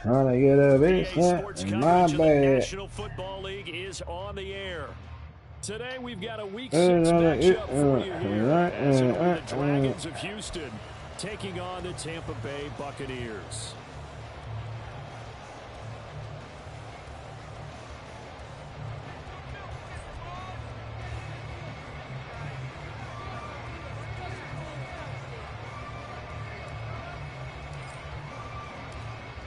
Trying to get a big Sports in coverage my of the bed. National Football League is on the air. Today we've got a Week 6 matchup for you here as it'll be the Dragons of Houston taking on the Tampa Bay Buccaneers.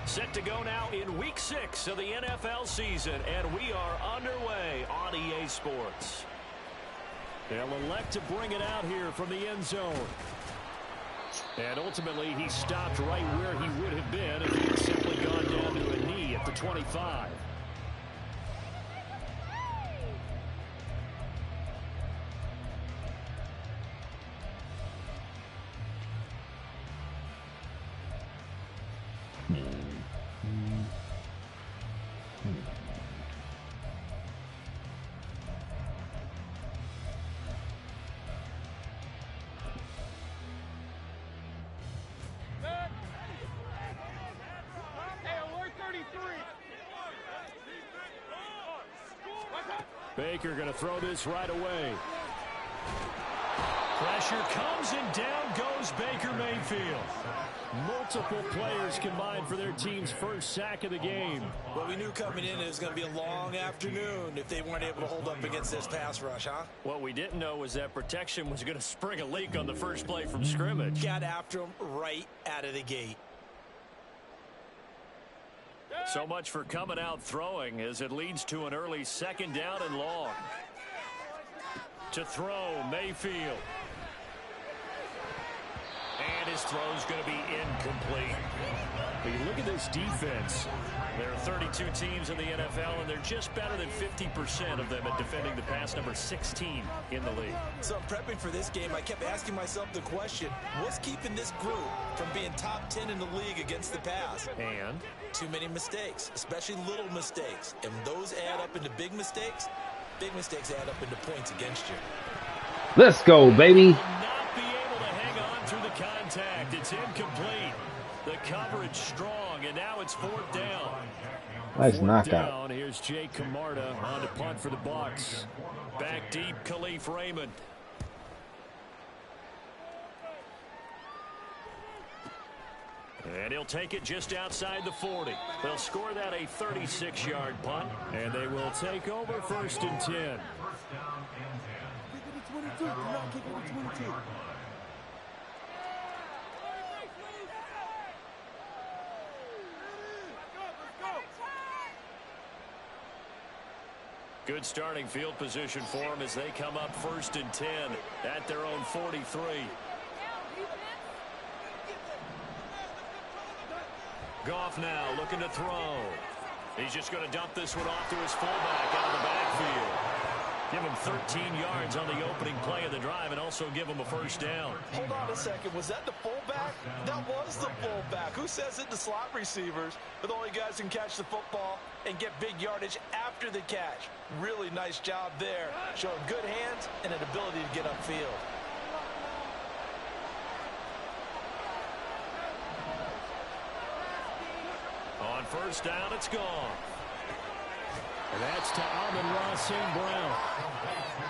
Set to go now in Week 6 of the NFL season, and we are underway on EA Sports. They'll elect to bring it out here from the end zone. And ultimately, he stopped right where he would have been if he had simply gone down to a knee at the 25. Baker going to throw this right away. Pressure comes and down goes Baker Mayfield. Multiple players combined for their team's first sack of the game. Well, we knew coming in it was going to be a long afternoon if they weren't able to hold up against this pass rush, huh? What we didn't know was that protection was going to spring a leak on the first play from scrimmage. Got after him right out of the gate. So much for coming out throwing as it leads to an early second down and long. To throw, Mayfield. And his throw's going to be incomplete. But you look at this defense. There are 32 teams in the NFL, and they're just better than 50% of them at defending the pass, number 16 in the league. So I'm prepping for this game. I kept asking myself the question, what's keeping this group from being top 10 in the league against the pass? And? Too many mistakes, especially little mistakes. And those add up into big mistakes. Big mistakes add up into points against you. Let's go, baby. Not be able to hang on through the contact. It's incomplete. The coverage strong, and now it's fourth down. Nice knockout. Down. Here's Jake Camarda on to punt for the Bucs. Back deep, Khalif Raymond. And he'll take it just outside the 40. They'll score that a 36-yard punt, and they will take over first and 10. Good starting field position for them as they come up first and 10 at their own 43. Goff now looking to throw. He's just going to dump this one off to his fullback out of the backfield. Give him 13 yards on the opening play of the drive and also give him a first down. Hold on a second. Was that the fullback? That was the fullback. Who says it? The slot receivers are the only guys who can catch the football and get big yardage after the catch. Really nice job there. Showing good hands and an ability to get upfield. On first down, it's gone. That's to Amon-Ra St. Brown.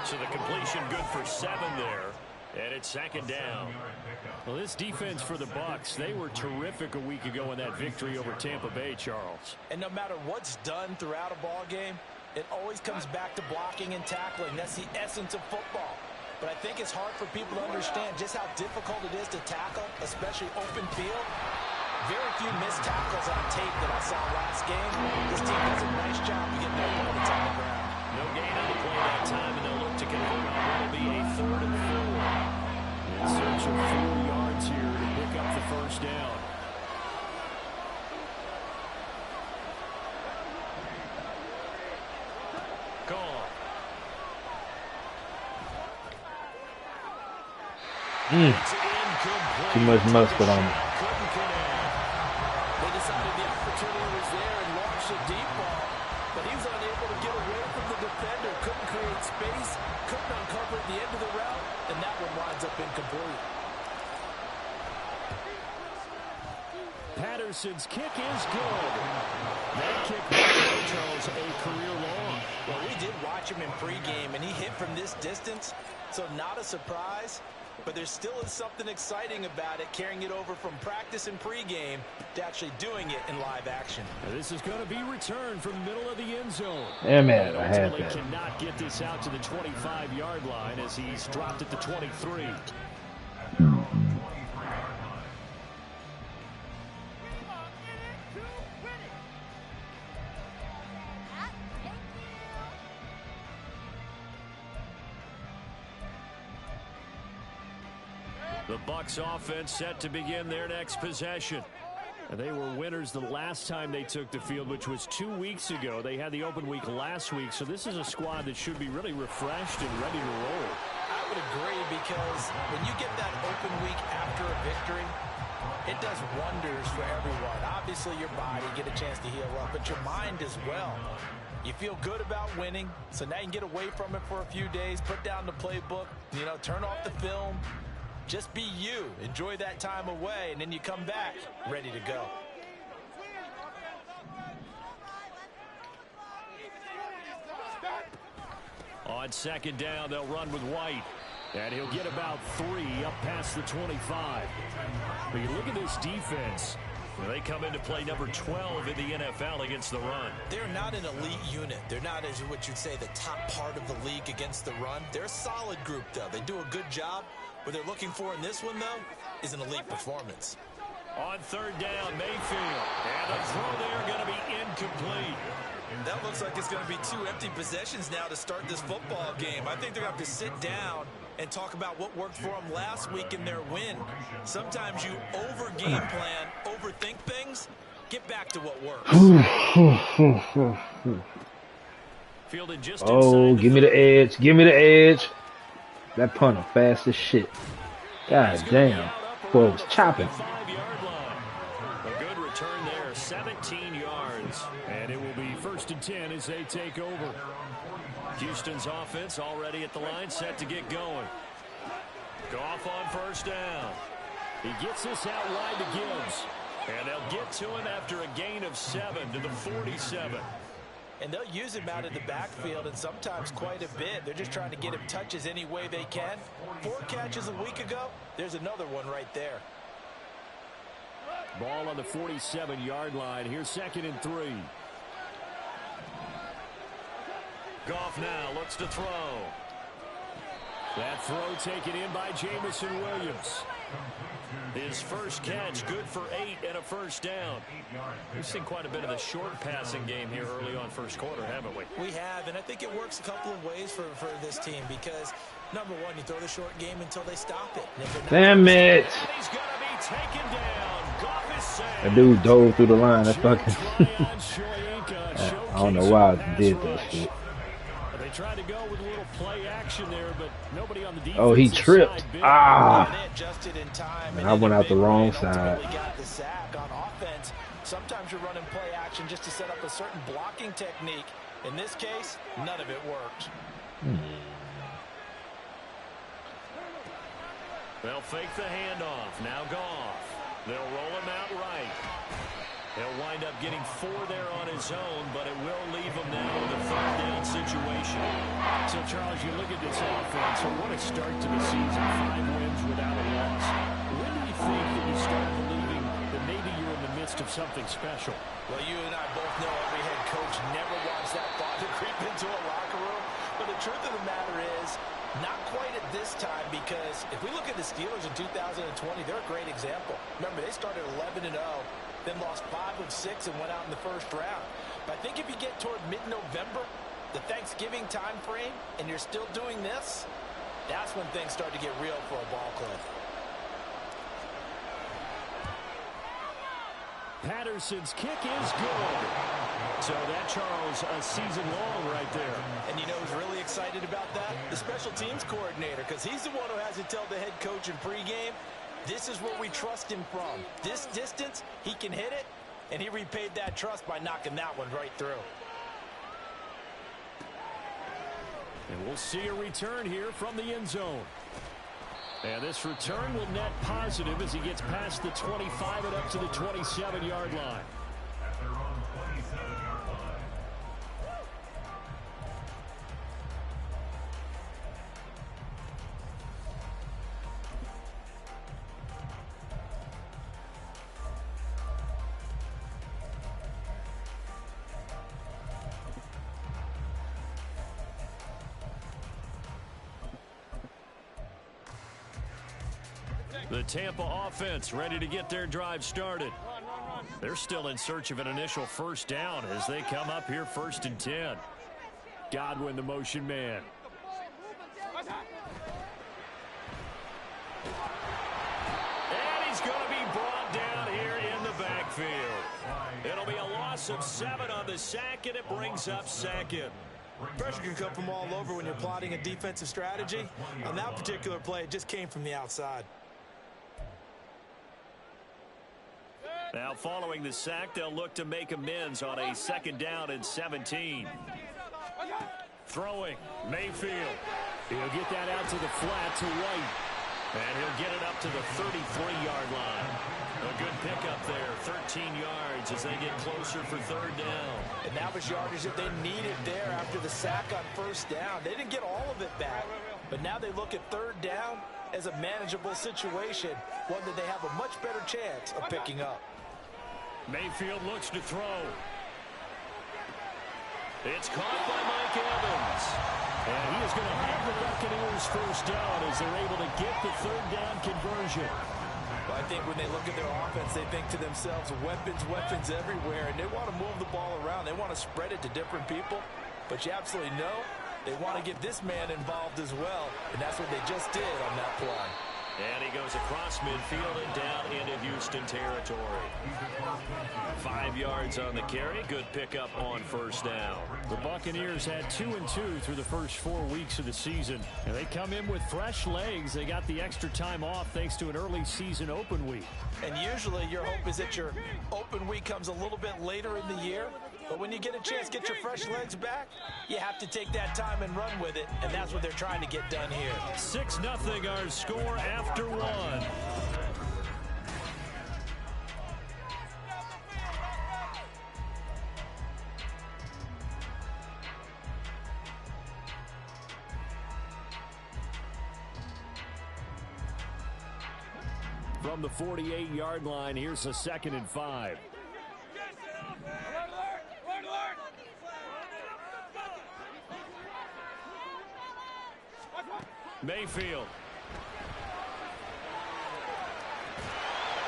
So the completion good for 7 there. And it's 2nd down. Well, this defense for the Bucs, they were terrific a week ago in that victory over Tampa Bay, Charles. And no matter what's done throughout a ball game, it always comes back to blocking and tackling. That's the essence of football. But I think it's hard for people to understand just how difficult it is to tackle, especially open field. Very few missed tackles on tape that I saw last game. This team does a nice job of getting their opponents on the ground. No gain on the play that time, and they'll look to convert on what will be a 3rd and 4. In search of 4 yards here to pick up the 1st down. Gone. Too much mustard on it. They decided the opportunity was there and launched a deep ball, but he was unable to get away from the defender. Couldn't create space, couldn't uncover at the end of the route, and that one winds up incomplete. Patterson's kick is good. That kick was, Charles, a career long. Well, we did watch him in pregame, and he hit from this distance, so not a surprise. But there still is something exciting about it, carrying it over from practice and pregame to actually doing it in live action. Now, this is going to be returned from the middle of the end zone. Damn it, I had Ultimately that. cannot get this out to the 25-yard line as he's dropped at the 23. The Bucs offense set to begin their next possession. And they were winners the last time they took the field, which was 2 weeks ago. They had the open week last week, so this is a squad that should be really refreshed and ready to roll. I would agree, because when you get that open week after a victory, it does wonders for everyone. Obviously, your body, get a chance to heal up, but your mind as well. You feel good about winning, so now you can get away from it for a few days, put down the playbook, turn off the film. Just be you. Enjoy that time away, and then you come back ready to go. On 2nd down, they'll run with White. And he'll get about 3 up past the 25. But you look at this defense. They come into play number 12 in the NFL against the run. They're not an elite unit. They're not, as what you'd say, the top part of the league against the run. They're a solid group, though. They do a good job. What they're looking for in this one, though, is an elite performance. On 3rd down, Mayfield. And the throw there going to be incomplete. That looks like it's going to be 2 empty possessions now to start this football game. I think they're going to have to sit down and talk about what worked for them last week in their win. Sometimes you over-game plan, overthink things. Get back to what works. Fielded just Oh, give me the edge. Give me the edge. That punter fast as shit. God damn. Boy, it was chopping. 5-yard line. A good return there, 17 yards. And it will be 1st and 10 as they take over. Houston's offense already at the line, set to get going. Goff on 1st down. He gets this out wide to Gibbs. And they'll get to him after a gain of 7 to the 47. And they'll use him out of the backfield, and sometimes quite a bit. They're just trying to get him touches any way they can. 4 catches a week ago. There's another one right there. Ball on the 47-yard line. Here's 2nd and 3. Goff now looks to throw. That throw taken in by Jamison Williams. His first catch, good for 8 and a 1st down. We've seen quite a bit of the short passing game here early on 1st quarter, haven't we? We have, and I think it works a couple of ways for this team, because, number one, you throw the short game until they stop it. Damn it. He's going to be taken down. Goff is safe. That dude dove through the line. That's fucking... I don't know why I did that shit. They tried to go with a little play action there, but nobody on the defense. Oh, he tripped. Ah. And I went out the wrong side. Got the sack on offense. Sometimes you're running play action just to set up a certain blocking technique. In this case, none of it worked. They'll fake the handoff. Now Goff. They'll roll him out right. He'll wind up getting 4 there on his own, but it will leave him now with a 3rd Well, Charles, you look at this offense, and what a start to the season. 5 wins without a loss. When do you think that you start believing that maybe you're in the midst of something special? Well, you and I both know every head coach never wants that thought to creep into a locker room. But the truth of the matter is, not quite at this time, because if we look at the Steelers in 2020, they're a great example. Remember, they started 11-0, then lost 5 of 6 and went out in the first round. But I think if you get toward mid-November, the Thanksgiving time frame, and you're still doing this, that's when things start to get real for a ball club. Patterson's kick is good. So that, Charles, a season long right there. And you know who's really excited about that? The special teams coordinator, because he's the one who has to tell the head coach in pregame, this is where we trust him from. This distance, he can hit it, and he repaid that trust by knocking that one right through. And we'll see a return here from the end zone. And this return will net positive as he gets past the 25 and up to the 27-yard line. The Tampa offense ready to get their drive started. They're still in search of an initial first down as they come up here 1st and 10. Godwin, the motion man. And he's going to be brought down here in the backfield. It'll be a loss of 7 on the sack, and it brings up 2nd. Pressure can come from all over when you're plotting a defensive strategy. On that particular play, it just came from the outside. Now, following the sack, they'll look to make amends on a 2nd down and 17. Throwing, Mayfield. He'll get that out to the flat to White. And he'll get it up to the 33-yard line. A good pickup there, 13 yards as they get closer for 3rd down. And that was yardage that they needed there after the sack on 1st down. They didn't get all of it back. But now they look at 3rd down as a manageable situation, one that they have a much better chance of picking up. Mayfield looks to throw. It's caught by Mike Evans. And he is going to have the Buccaneers first down as they're able to get the 3rd down conversion. Well, I think when they look at their offense, they think to themselves, weapons everywhere, and they want to move the ball around. They want to spread it to different people. But you absolutely know they want to get this man involved as well, and that's what they just did on that play. And he goes across midfield and down into Houston territory. 5 yards on the carry. Good pickup on 1st down. The Buccaneers had 2-2 through the first 4 weeks of the season. And they come in with fresh legs. They got the extra time off thanks to an early season open week. And usually your hope is that your open week comes a little bit later in the year. But when you get a chance to get your fresh legs back, you have to take that time and run with it. And that's what they're trying to get done here. 6-0 our score after 1. From the 48-yard line, here's a 2nd and 5. Mayfield.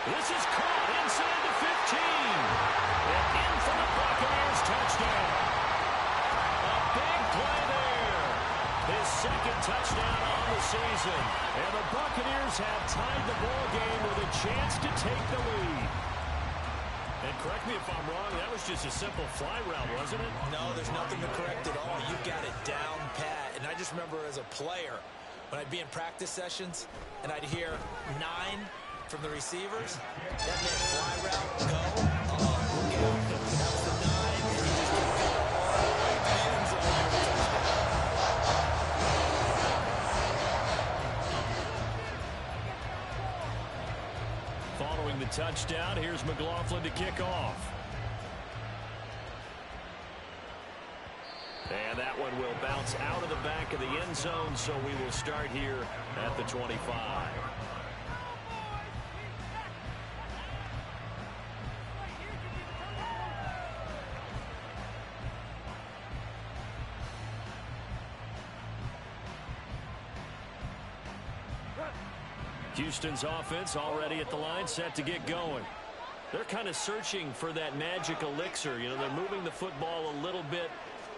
This is caught inside the 15. And in for the Buccaneers touchdown. A big play there. His 2nd touchdown on the season. And the Buccaneers have tied the ball game with a chance to take the lead. And correct me if I'm wrong, that was just a simple fly route, wasn't it? No, there's nothing to correct at all. You got it down pat. And I just remember as a player, when I'd be in practice sessions and I'd hear 9 from the receivers, that meant fly route, go. Look out. That was the 9, and he just kept going all the way to the end zone for the touchdown. Following the touchdown, here's McLaughlin to kick off. And that one will bounce out of the back of the end zone, so we will start here at the 25. Houston's offense already at the line, set to get going. They're kind of searching for that magic elixir. You know, they're moving the football a little bit,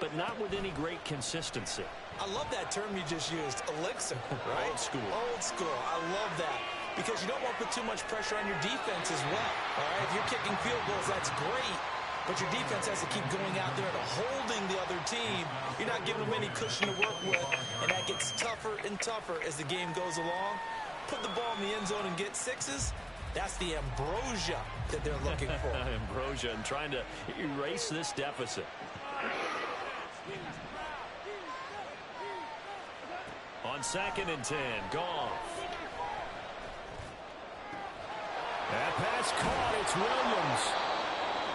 but not with any great consistency. I love that term you just used, elixir, right? Old school. Old school. I love that because you don't want to put too much pressure on your defense as well, all right? If you're kicking field goals, that's great, but your defense has to keep going out there and holding the other team. You're not giving them any cushion to work with, and that gets tougher and tougher as the game goes along. Put the ball in the end zone and get sixes. That's the ambrosia that they're looking for. Ambrosia and trying to erase this deficit. On 2nd and 10, Goff. That pass caught. It's Williams.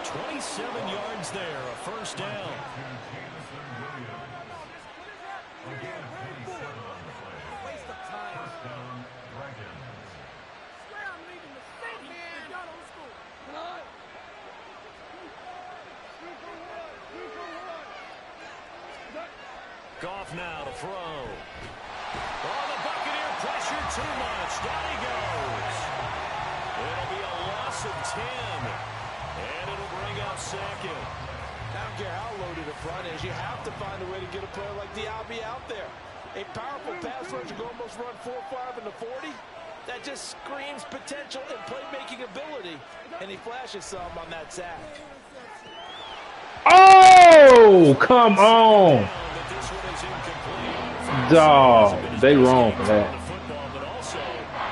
27 yards there, a first down. Goff now to throw. Oh, the Buccaneer pressure too much. Down he goes. It'll be a loss of 10. And it'll bring up 2nd. I don't care how loaded the front is. You have to find a way to get a player like Diaby out there. A powerful pass rusher can almost run 4.5 in the 40. That just screams potential and playmaking ability. And he flashes some on that sack. Oh, come on. Dog, they wrong for that.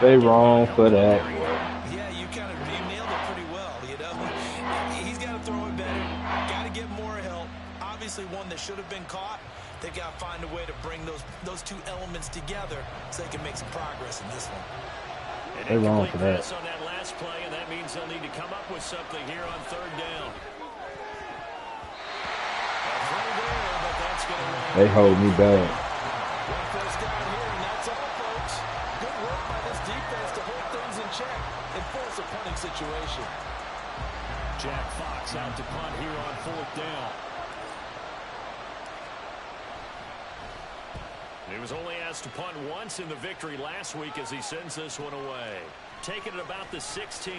They wrong for that. Yeah, you nailed it pretty well, you know. He's got to throw it better. Got to get more help. Obviously one that should have been caught. They got to find a way to bring those two elements together so they can make some progress in this one. They wrong for that. On that last play, and that means they'll need to come up with something here on 3rd down. They hold me back. First down here, and that's all, folks. Good work by this defense to hold things in check and force a punting situation. Jack Fox out to punt here on 4th down. He was only asked to punt once in the victory last week as he sends this one away. Taking it about the 16.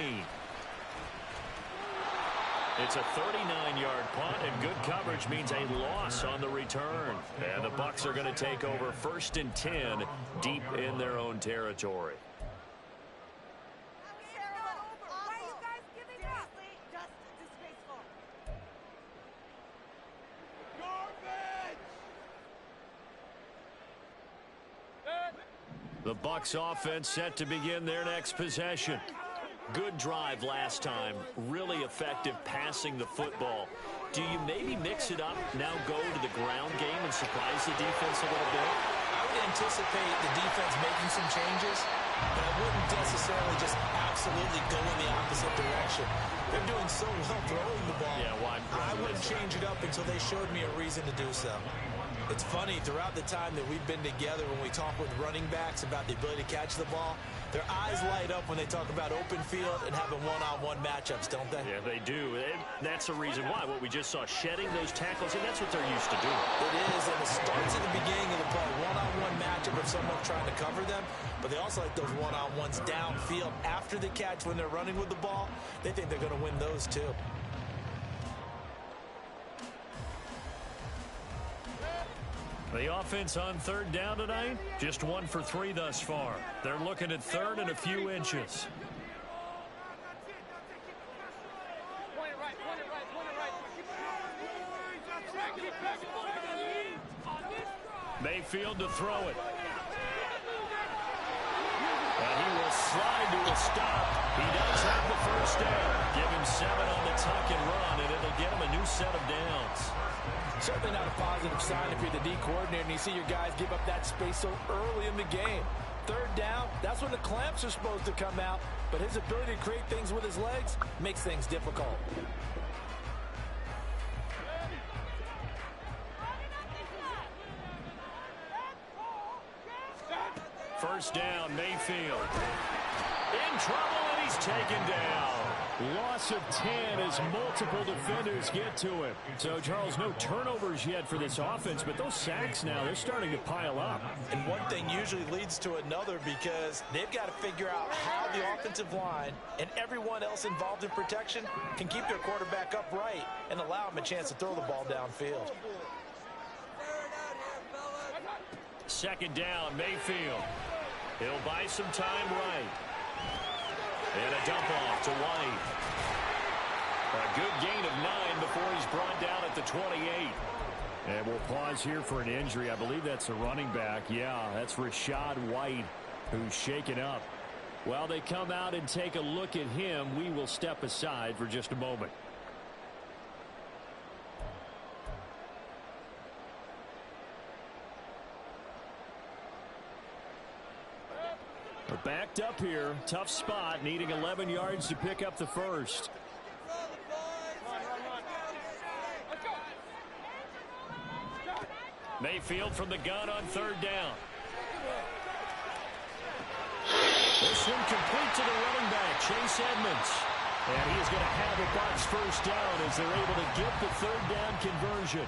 It's a 39-yard punt, and good coverage means a loss on the return. And the Bucs are going to take over 1st and 10 deep in their own territory. The Bucs offense set to begin their next possession. Good drive last time. Really effective passing the football. Do you maybe mix it up, now go to the ground game and surprise the defense a little bit? I would anticipate the defense making some changes, but I wouldn't necessarily just absolutely go in the opposite direction. They're doing so well throwing the ball. Yeah, why I wouldn't change it up until they showed me a reason to do so. It's funny, throughout the time that we've been together, when we talk with running backs about the ability to catch the ball, their eyes light up when they talk about open field and having one-on-one matchups, don't they? Yeah, they do. That's the reason why. What we just saw, shedding those tackles, and that's what they're used to doing. It is, and it starts at the beginning of the play. One-on-one matchup of someone trying to cover them, but they also like those one-on-ones downfield after the catch when they're running with the ball. They think they're going to win those too. The offense on 3rd down tonight, just 1 for 3 thus far. They're looking at 3rd and a few inches. Mayfield to throw it. And he will slide to a stop. He does have the first down. Give him 7 on the tuck and run, and it'll get him a new set of downs. Certainly not a positive sign if you're the D coordinator and you see your guys give up that space so early in the game. 3rd down, that's when the clamps are supposed to come out, but his ability to create things with his legs makes things difficult. First down, Mayfield. In trouble, and he's taken down. Loss of 10 as multiple defenders get to him. So, Charles, no turnovers yet for this offense, but those sacks now, they're starting to pile up. And one thing usually leads to another because they've got to figure out how the offensive line and everyone else involved in protection can keep their quarterback upright and allow him a chance to throw the ball downfield. Second down, Mayfield. He'll buy some time right. And a dump off to White. A good gain of 9 before he's brought down at the 28. And we'll pause here for an injury. I believe that's a running back. Yeah, that's Rashad White, who's shaken up. While they come out and take a look at him, we will step aside for just a moment. We're backed up here. Tough spot, needing 11 yards to pick up the first. Mayfield from the gun on third down. This one complete to the running back, Chase Edmonds. And he is going to have a box first down as they're able to get the third down conversion.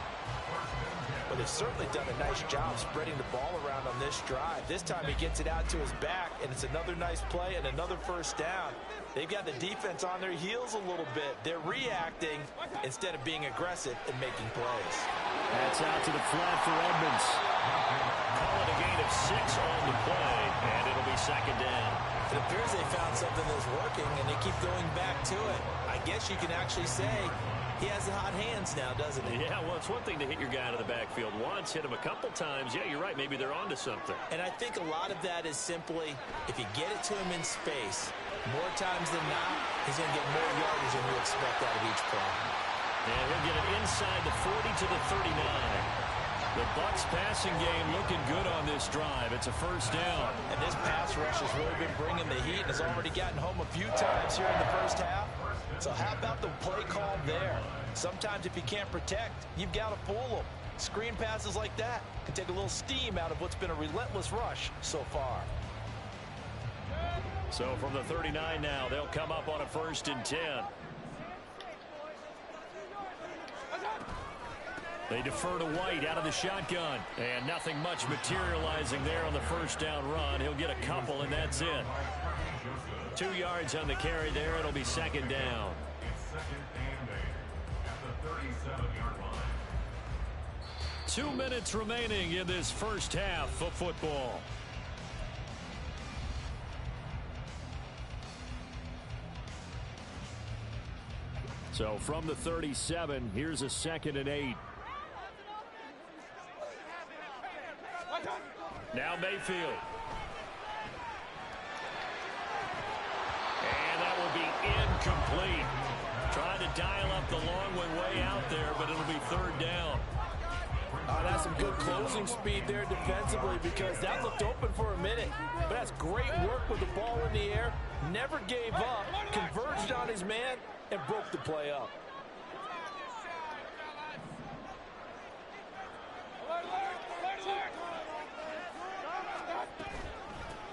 But they've certainly done a nice job spreading the ball around on this drive. This time he gets it out to his back, and it's another nice play and another first down. They've got the defense on their heels a little bit. They're reacting instead of being aggressive and making plays. That's out to the flat for Edmonds. Call it a gain of 6 on the play, and it'll be second down. It appears they found something that's working, and they keep going back to it. I guess you can actually say he has the hot hands now, doesn't he? Yeah, well, it's one thing to hit your guy out of the backfield once, hit him a couple times. Yeah, you're right. Maybe they're onto something. And I think a lot of that is simply, if you get it to him in space, more times than not, he's going to get more yardage than you expect out of each play. And he'll get it inside the 40 to the 39. The Bucs passing game looking good on this drive. It's a first down. And this pass rush has really been bringing the heat and has already gotten home a few times here in the first half. So how about the play call there? Sometimes if you can't protect, you've got to fool them. Screen passes like that can take a little steam out of what's been a relentless rush so far. So from the 39 now, they'll come up on a 1st and 10. They defer to White out of the shotgun. And nothing much materializing there on the first down run. He'll get a couple, and that's it. 2 yards on the carry there. It'll be second down. 2 minutes remaining in this first half of football. So from the 37, here's a 2nd and 8. Now Mayfield. And that will be incomplete. Trying to dial up the long one way out there, but it'll be third down. That's some good closing speed there defensively because that looked open for a minute. But that's great work with the ball in the air. Never gave up, converged on his man, and broke the play up.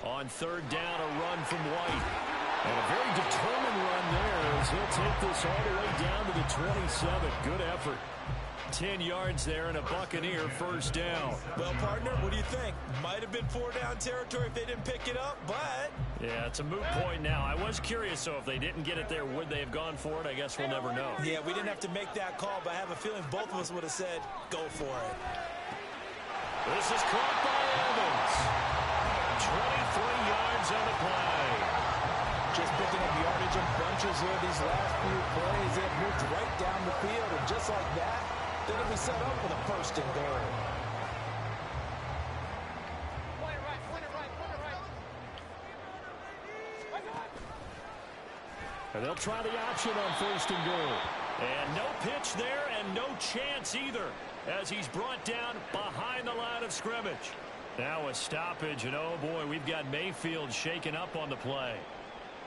On third down, a run from White. And a very determined run there as he'll take this all the way down to the 27. Good effort. 10 yards there and a Buccaneer first down. Well, partner, what do you think? Might have been 4-down territory if they didn't pick it up, but... Yeah, it's a moot point now. I was curious, so if they didn't get it there, would they have gone for it? I guess we'll never know. Yeah, we didn't have to make that call, but I have a feeling both of us would have said, go for it. This is caught by Evans. 23 yards on the play. Just picking up yardage in bunches here these last few plays. They've moved right down the field, and just like that, they'll be set up with a 1st and goal. And they'll try the option on 1st and goal. And no pitch there and no chance either as he's brought down behind the line of scrimmage. Now a stoppage, and oh boy, we've got Mayfield shaken up on the play.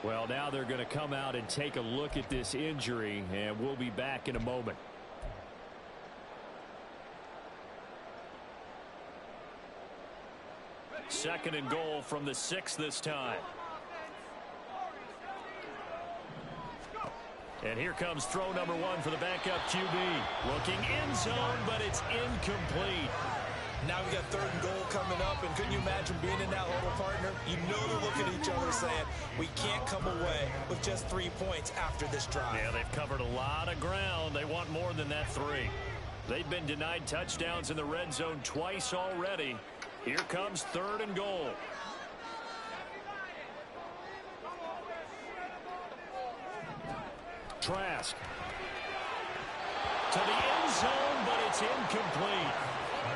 Well, now they're going to come out and take a look at this injury, and we'll be back in a moment. 2nd and goal from the 6 this time. And here comes throw number 1 for the backup QB. Looking end zone, but it's incomplete. Now we got 3rd and goal coming up, and couldn't you imagine being in that huddle, partner? You know they're looking at each other saying, we can't come away with just 3 points after this drive. Yeah, they've covered a lot of ground. They want more than that 3. They've been denied touchdowns in the red zone twice already. Here comes 3rd and goal. Trask. To the end zone, but it's incomplete.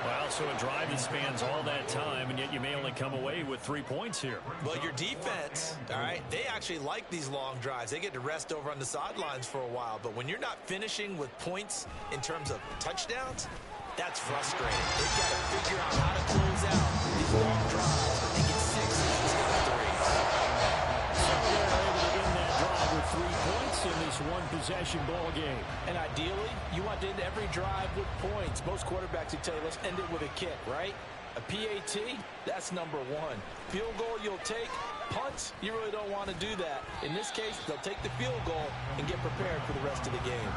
Well, so a drive that spans all that time, and yet you may only come away with 3 points here. Well, your defense, all right, they actually like these long drives. They get to rest over on the sidelines for a while. But when you're not finishing with points in terms of touchdowns, that's frustrating. They've got to figure out how to close out these long drives and get 6s instead of 3s. So they're able to end that drive with 3 points in this one-possession ball game. And ideally, you want to end every drive with points. Most quarterbacks would tell you, let's end it with a kick, right? A PAT, that's number 1. Field goal, you'll take. Punts, you really don't want to do that. In this case, they'll take the field goal and get prepared for the rest of the game.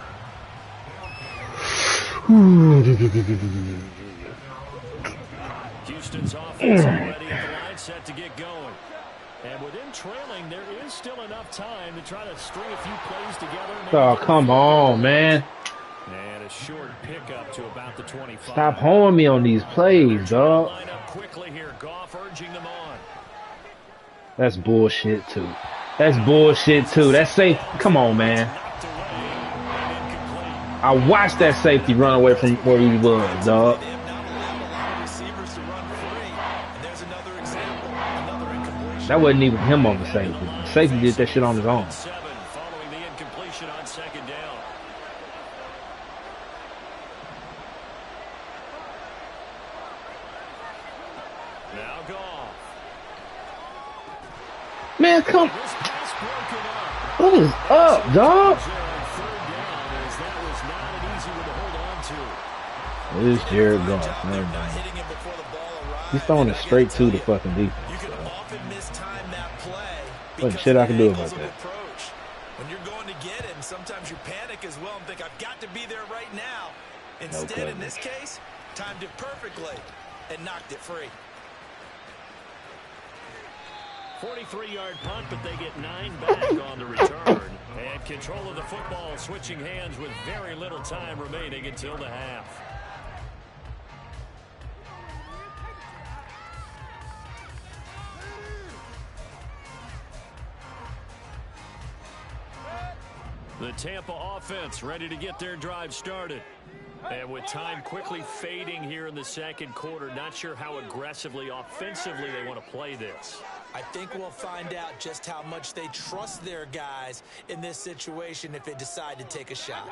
Houston's offense already at the line, set to get going. And with them trailing, there is still enough time to try to string a few plays together. Oh, come on, man. And a short pickup to about the 25. Stop holding me on these plays, dog. Line up quickly here. Goff urging them on. That's bullshit, too. That's bullshit, too. That's safe. Come on, man. I watched that safety run away from where he was, dog. That wasn't even him on the safety. The safety did that shit on his own. Following the incompletion on 2nd down. Now Goff. Man, come. This pass broken up. What is up, dog? 3rd down, as that was not an easy one to hold on to. It is Jared Goff. Never mind. He's throwing it straight to the fucking defense. What shit I can do about that? When you're going to get it, and sometimes you panic as well and think, I've got to be there right now. Instead, in this case, timed it perfectly and knocked it free. 43-yard punt, but they get 9 back on the return. And control of the football, switching hands with very little time remaining until the half. The Tampa offense ready to get their drive started. And with time quickly fading here in the 2nd quarter, not sure how aggressively, offensively they want to play this. I think we'll find out just how much they trust their guys in this situation if they decide to take a shot.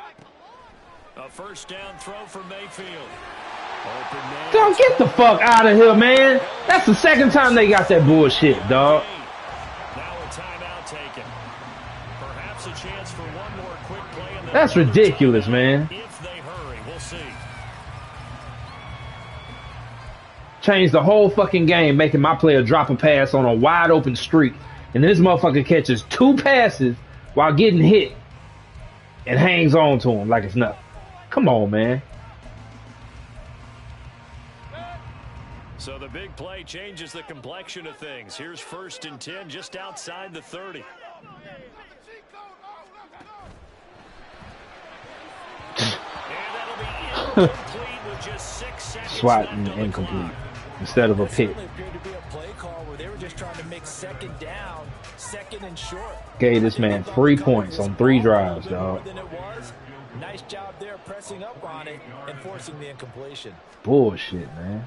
A 1st down throw for Mayfield. Don't get the fuck out of here, man. That's the 2nd time they got that bullshit, dog. Now a timeout taken. Perhaps a chance for one more quick play. That's ridiculous, man. If they hurry, we'll see. Changed the whole fucking game, making my player drop a pass on a wide open streak. And this motherfucker catches 2 passes while getting hit and hangs on to him like it's nothing. Come on, man. So the big play changes the complexion of things. Here's 1st and 10 just outside the 30. And that'll be incomplete with just 6 seconds Swatting left on the incomplete clock. instead of a It pick. certainly appeared to be a play call where they were just trying to make 2nd down, 2nd and short. Gave this man 3 points on 3 drives, dog. Nice job there pressing up on it and forcing the incompletion. Bullshit, man.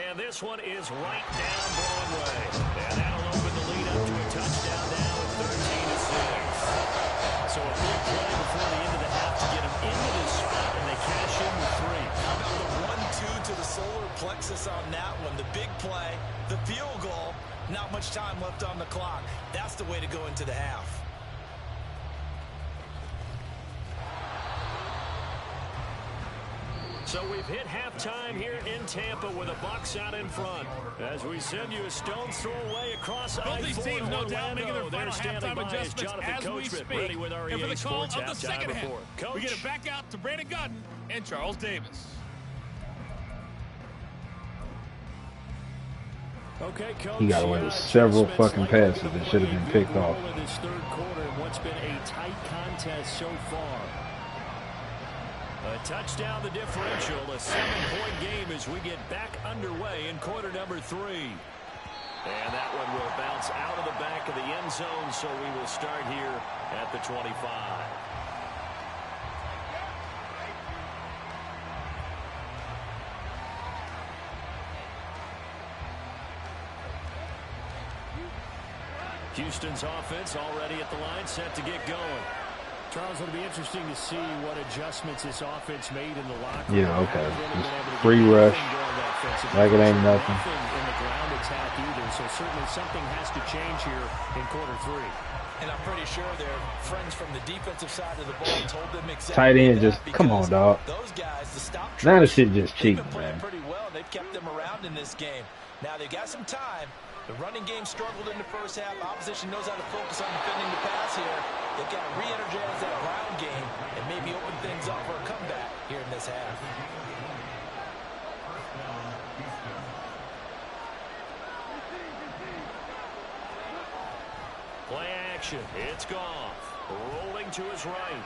And this one is right down Broadway. And that'll open the lead up to a touchdown now at 13-6. So a big play before the end of the half to get them into this spot, and they cash in with 3. How about the 1-2 to the solar plexus on that one? The big play, the field goal, not much time left on the clock. That's the way to go into the half. So we've hit halftime here in Tampa with the Bucs out in front. As we send you a stone's throw away across I-4 these teams, no doubt, making their final standing halftime by is adjustments Jonathan as we Coachman, speak. ready with our And for EA the call Sports of the second half, Coach. we get it back out to Brandon Gutton and Charles Davis. Okay, Coach. He got away with several fucking passes that should have been picked off. In this third quarter, in what's been a tight contest so far. A touchdown, the differential, a 7-point game as we get back underway in quarter number 3. And that one will bounce out of the back of the end zone, so we will start here at the 25. Houston's offense already at the line, set to get going. Charles, it'll be interesting to see what adjustments this offense made in the locker room. Yeah, okay. Just free rush. Like it ain't nothing. In the ground attack either, so certainly something has to change here in quarter 3. And I'm pretty sure their friends from the defensive side of the ball told them exactly Tight end that, just, come on, dog. Those guys, the stop Now the shit just cheap, they've been playing man. pretty well. They've kept them around in this game. Now they got some time. The running game struggled in the first half. Opposition knows how to focus on defending the pass here. They've got to re-energize that ground game and maybe open things up for a comeback here in this half. Play action. It's Goff. Rolling to his right.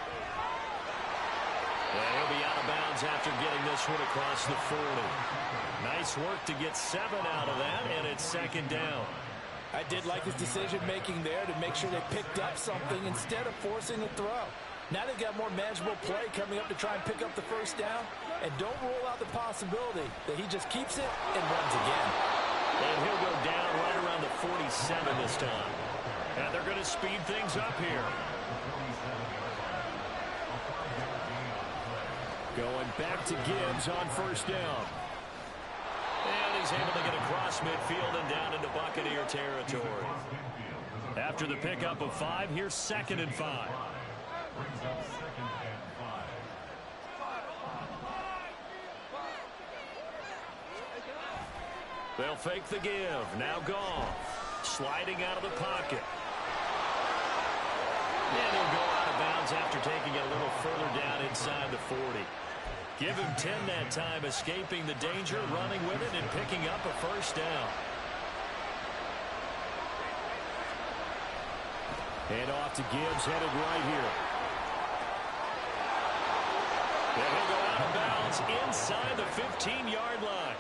And he'll be out of bounds after getting this one across the 40. Nice work to get 7 out of that, and it's second down. I did like his decision-making there to make sure they picked up something instead of forcing a throw. Now they've got more manageable play coming up to try and pick up the first down. And don't rule out the possibility that he just keeps it and runs again. And he'll go down right around the 47 this time. And they're going to speed things up here. Going back to Gibbs on first down. And he's able to get across midfield and down into Buccaneer territory. After the pickup of 5, here's 2nd and 5. They'll fake the give. Now Goff. Sliding out of the pocket. And he'll go out of bounds after taking it a little further down inside the 40. Give him 10 that time, escaping the danger, running with it, and picking up a first down. And off to Gibbs, headed right here. And he'll go out of bounds inside the 15-yard line.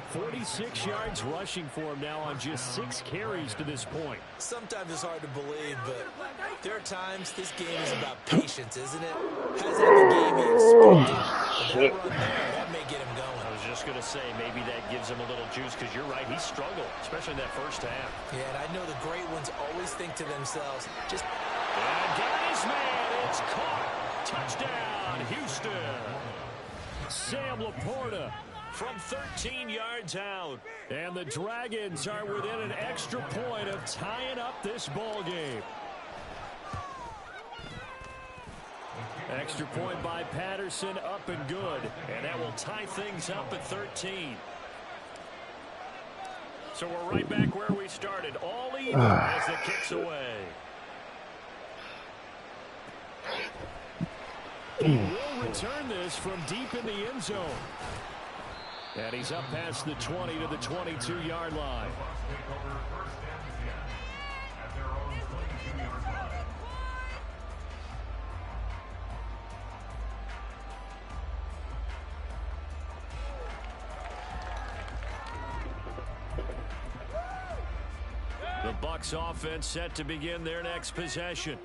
46 yards rushing for him now on just 6 carries to this point. Sometimes it's hard to believe, but there are times this game is about patience, isn't it? Has that the game he expected? But that run there, that may get him going. I was just going to say, maybe that gives him a little juice, because you're right, he struggled, especially in that first half. Yeah, and I know the great ones always think to themselves, just... And got his man, it's caught. Touchdown, Houston. Sam Laporta from 13 yards out. And the Dragons are within an extra point of tying up this ball game. Extra point by Patterson, up and good. And that will tie things up at 13. So we're right back where we started. All even as the kick's away. He will return this from deep in the end zone. And he's up past the 20 to the 22-yard line. The Bucs offense set to begin their next possession.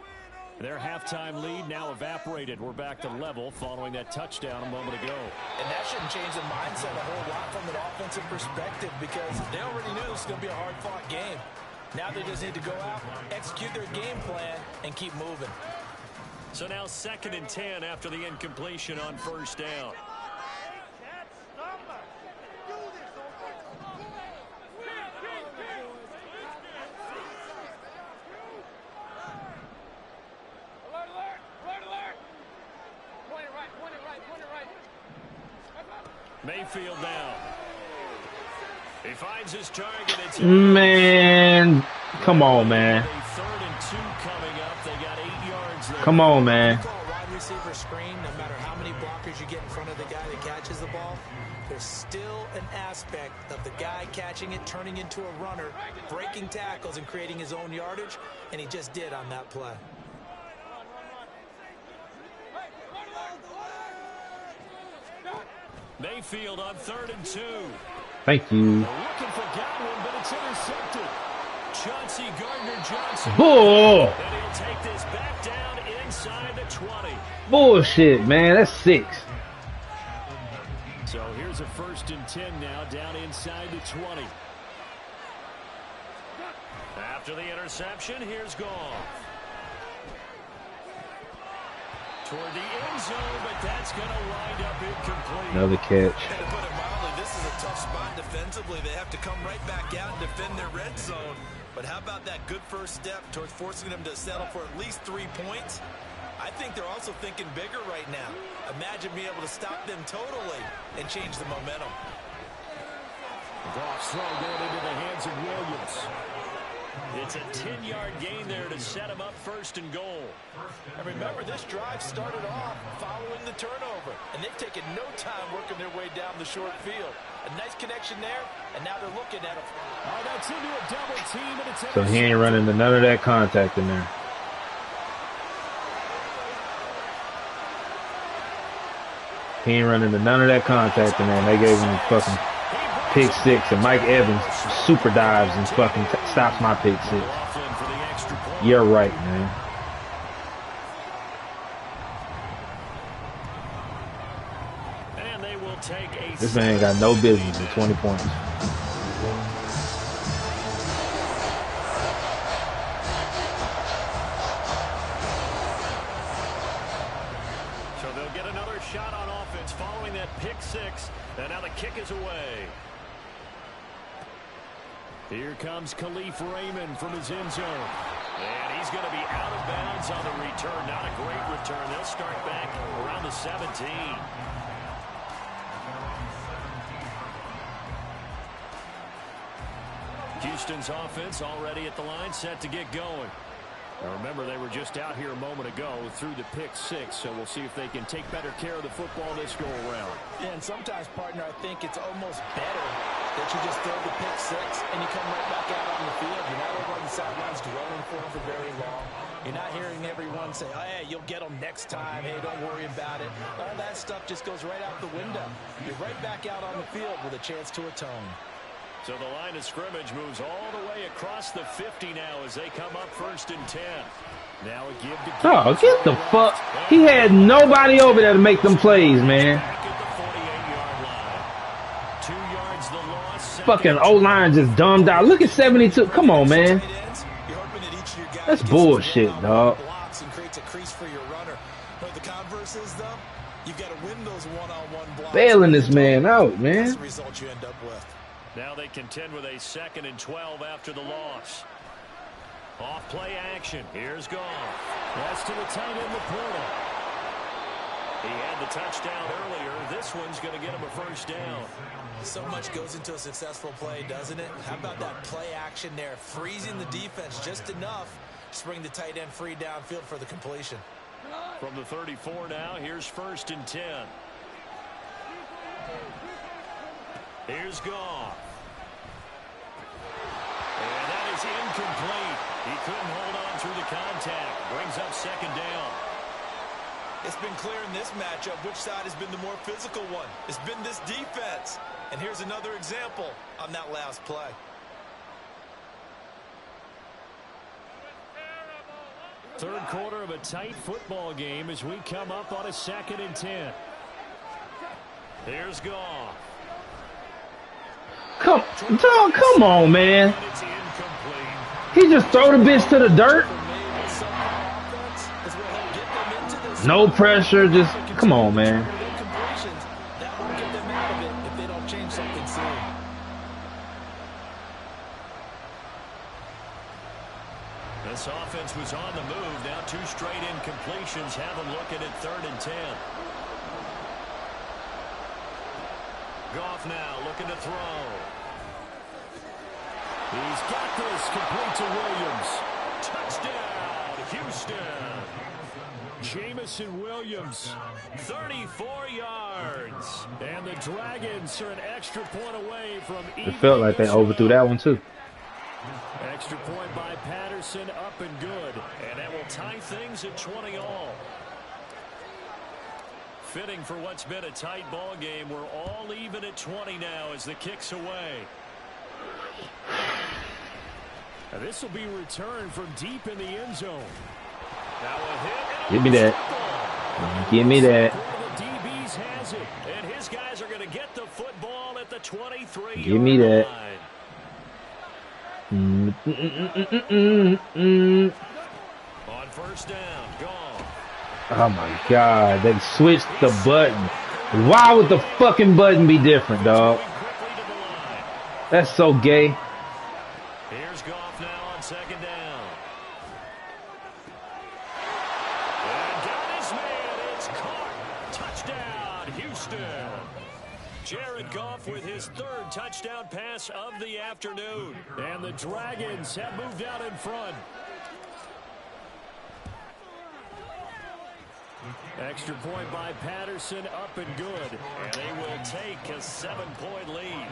Their halftime lead now evaporated. We're back to level following that touchdown a moment ago. And that shouldn't change the mindset a whole lot from an offensive perspective, because they already knew this was going to be a hard-fought game. Now they just need to go out, execute their game plan, and keep moving. So now 2nd and 10 after the incompletion on first down. Mayfield down. He finds his target. It's Man, come on, man. 3rd and 2 coming up. They got 8 yards there. Come on, man. You call a wide receiver screen, no matter how many blockers you get in front of the guy that catches the ball, there's still an aspect of the guy catching it, turning into a runner, breaking tackles and creating his own yardage, and he just did on that play. Mayfield on 3rd and 2. Thank you. Looking for Godwin, but it's intercepted. Chauncey Gardner-Johnson. Bull. And he'll take this back down inside the 20. Bullshit, man. That's 6. So here's a 1st and 10 now, down inside the 20. After the interception, here's Goff. Toward the end zone, but that's going to wind up incomplete. Another catch. And to put it mildly, this is a tough spot defensively. They have to come right back out and defend their red zone. But how about that good first step towards forcing them to settle for at least 3 points? I think they're also thinking bigger right now. Imagine being able to stop them totally and change the momentum. Goff's throw going into the hands of Williams. It's a 10-yard gain there to set him up 1st and goal. And remember, this drive started off following the turnover, and they've taken no time working their way down the short field. A nice connection there, and now they're looking at it. Oh, that's into a double team, and it's So he ain't running into none of that contact in there. He ain't running into none of that contact in there. And they gave him fucking pick 6, and Mike Evans super dives and fucking stops my pick 6. You're right, man. And they will take a This man ain't got no business with 20 points. So they'll get another shot on offense following that pick 6. And now the kick is away. Here comes Khalif Raymond from his end zone. And he's going to be out of bounds on the return. Not a great return. They'll start back around the 17. Houston's offense already at the line, set to get going. Now remember, they were just out here a moment ago through the pick 6, so we'll see if they can take better care of the football this go-around. Yeah, and sometimes, partner, I think it's almost better that you just throw the pick 6 and you come right back out on the field. You're not over on the sidelines dwelling for him for very long. You're not hearing everyone say, oh, hey, you'll get them next time. Hey, don't worry about it. All that stuff just goes right out the window. You're right back out on the field with a chance to atone. So the line of scrimmage moves all the way across the 50 now as they come up 1st and 10. Now a give to Oh, get the fuck. He had nobody over there to make them plays, man. back at the 48-yard line. 2 yards the loss. Fucking O-line just dumbed out. Look at 72. Come on, man. You're hoping that each of your guys That's gets bullshit, one-on-one dog. blocks and creates a crease for your runner. But the converse is, though, you've got to win those one-on-one blocks. Bailing this man out, That's man. the result you end up with. Now they contend with a 2nd and 12 after the loss. Off play action. Here's Goff. That's to the tight end, the portal. He had the touchdown earlier. This one's going to get him a 1st down. So much goes into a successful play, doesn't it? How about that play action there? Freezing the defense just enough to bring the tight end free downfield for the completion. From the 34 now, here's 1st and 10. Here's Goff. And that is incomplete. He couldn't hold on through the contact. Brings up 2nd down. It's been clear in this matchup which side has been the more physical one. It's been this defense. And here's another example on that last play. Third quarter of a tight football game as we come up on a 2nd and 10. Here's Goff. Come on, man. And it's incomplete. He just throw the bitch to the dirt. No pressure, just come on, man. That won't get them out of it if they don't change something soon. This offense was on the move. Now 2 straight incompletions have them looking at 3rd and 10. Goff now looking to throw. He's got this, complete to Williams. Touchdown, Houston. Jamison Williams, 34 yards. And the Dragons are an extra point away from It felt like they overthrew that one too. Extra point by Patterson, up and good. And that will tie things at 20 all. Fitting for what's been a tight ball game. We're all even at 20 now as the kick's away. Now this will be returned from deep in the end zone. Now a hit. Give me that. Give me that. The DBs has it, and his guys are going to get the football at the 23. Give me that. On first down, gone. Oh my God, they switched the button. Why would the fucking button be different, dog? That's so gay. Here's Goff now on second down. And got his man, it's caught. Touchdown, Houston. Jared Goff with his third touchdown pass of the afternoon. And the Dragons have moved out in front. Extra point by Patterson, up and good. And they will take a 7-point lead.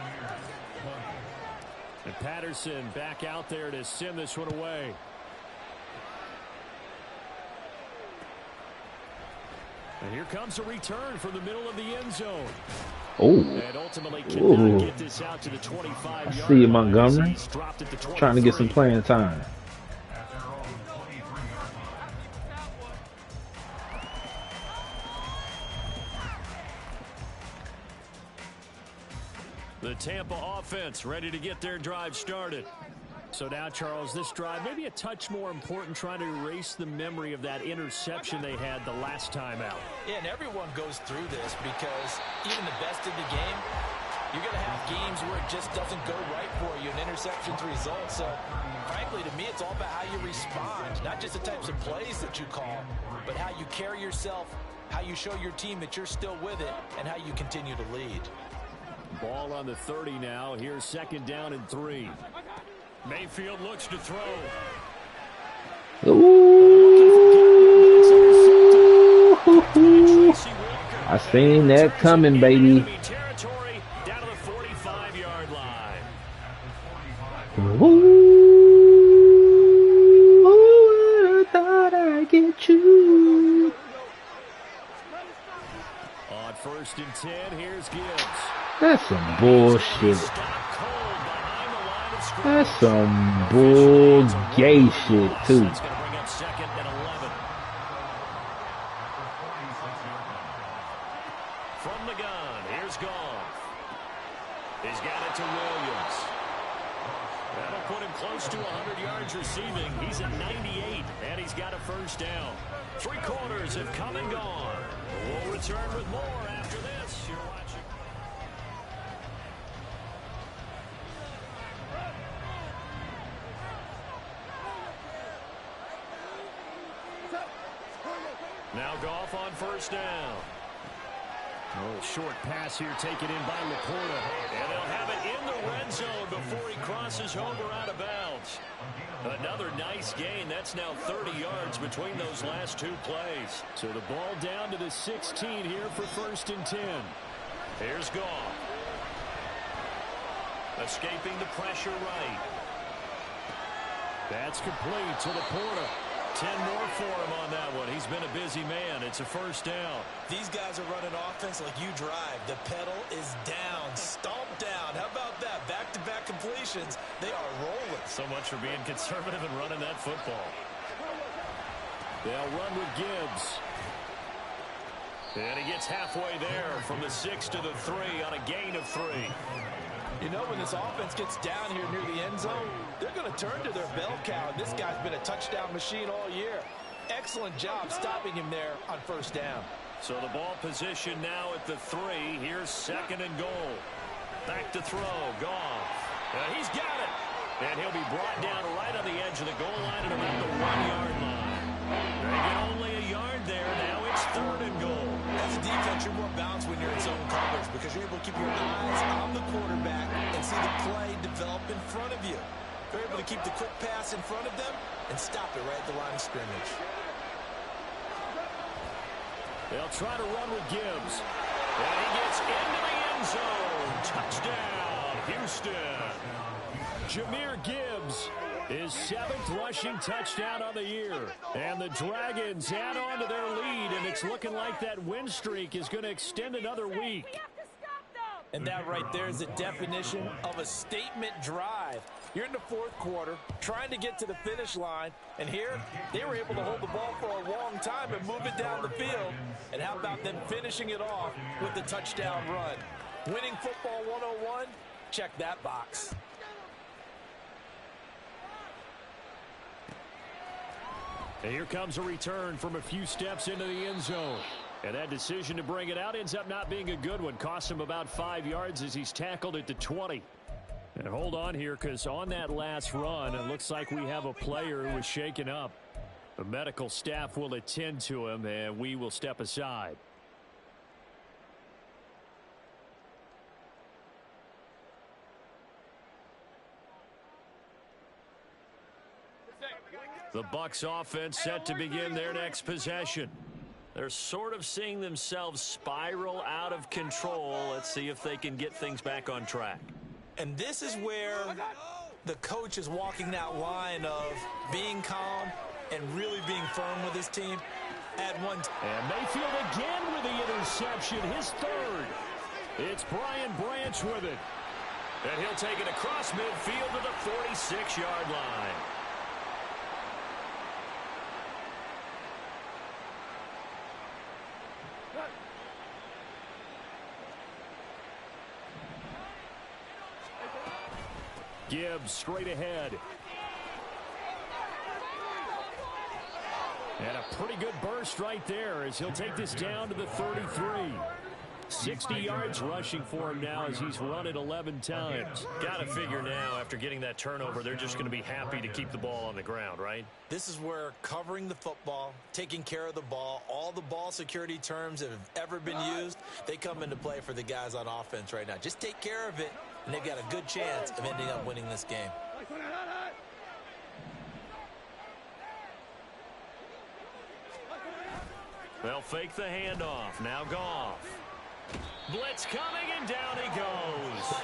And Patterson back out there to send this one away. And here comes a return from the middle of the end zone. Oh. And ultimately cannot get this out to the 25-yard I see you, line. Montgomery. Dropped at the 23. Trying to get some playing time. The Tampa offense ready to get their drive started. So now, Charles, this drive maybe a touch more important, trying to erase the memory of that interception they had the last time out. Yeah, and everyone goes through this because even the best in the game, you're going to have games where it just doesn't go right for you, and interceptions result. So, frankly, to me, it's all about how you respond, not just the types of plays that you call, but how you carry yourself, how you show your team that you're still with it, and how you continue to lead. Ball on the 30 now. Here's second down and 3. Mayfield looks to throw. Ooh. I seen that coming, baby. Territory down to the 45-yard line. Ooh, I thought I'd get you. On first and 10, here's Gibbs. That's some bullshit. That's some bull gay shit, too. That's going to bring up second and 11. From the gun, here's Goff. He's got it to Williams. That'll put him close to 100 yards receiving. He's at 98, and he's got a first down. 3 quarters have come and gone. We'll return with more after this. You're watching. Now Goff on first down. Oh, short pass here taken in by Laporta. And they'll have it in the red zone before he crosses over out of bounds. Another nice gain. That's now 30 yards between those last 2 plays. So the ball down to the 16 here for first and 10. Here's Goff. Escaping the pressure right. That's complete to Laporta. 10 more for him on that one. He's been a busy man. It's a first down. These guys are running offense like you drive. The pedal is down, stomped down. How about that? Back-to-back completions. They are rolling. So much for being conservative and running that football. They'll run with Gibbs. And he gets halfway there from the 6 to the 3 on a gain of 3. You know, when this offense gets down here near the end zone, they're going to turn to their bell cow. This guy's been a touchdown machine all year. Excellent job stopping him there on first down. So the ball position now at the 3. Here's second and goal. Back to throw. Goff. He's got it. And he'll be brought down right on the edge of the goal line at about the 1-yard line. They get only a yard there. Now it's third and goal. As a defense, you're more balanced when you're in zone coverage because you're able to keep your eyes on the quarterback and see the play develop in front of you. They're able to keep the quick pass in front of them and stop it right at the line of scrimmage. They'll try to run with Gibbs. And he gets into the end zone. Touchdown, Houston. Jahmyr Gibbs, his 7th rushing touchdown on the year. And the Dragons add on to their lead, and it's looking like that win streak is going to extend another week. And that right there is the definition of a statement drive. You're in the 4th quarter, trying to get to the finish line, and here they were able to hold the ball for a long time and move it down the field. And how about them finishing it off with the touchdown run? Winning football 101, check that box. And here comes a return from a few steps into the end zone. And that decision to bring it out ends up not being a good one. Costs him about 5 yards as he's tackled at the 20. And hold on here, because on that last run, it looks like we have a player who was shaken up. The medical staff will attend to him, and we will step aside. The Bucs offense set to begin their next possession. They're sort of seeing themselves spiral out of control. Let's see if they can get things back on track. And this is where the coach is walking that line of being calm and really being firm with his team at one time. And Mayfield again with the interception, his 3rd. It's Brian Branch with it. And he'll take it across midfield to the 46-yard line. Gibbs straight ahead. And a pretty good burst right there as he'll take this down to the 33. 60 yards rushing for him now as he's run it 11 times. Got to figure now, after getting that turnover, they're just going to be happy to keep the ball on the ground, right? This is where covering the football, taking care of the ball, all the ball security terms that have ever been used, they come into play for the guys on offense right now. Just take care of it, and they've got a good chance of ending up winning this game. They'll fake the handoff. Now Goff. Blitz coming, and down he goes.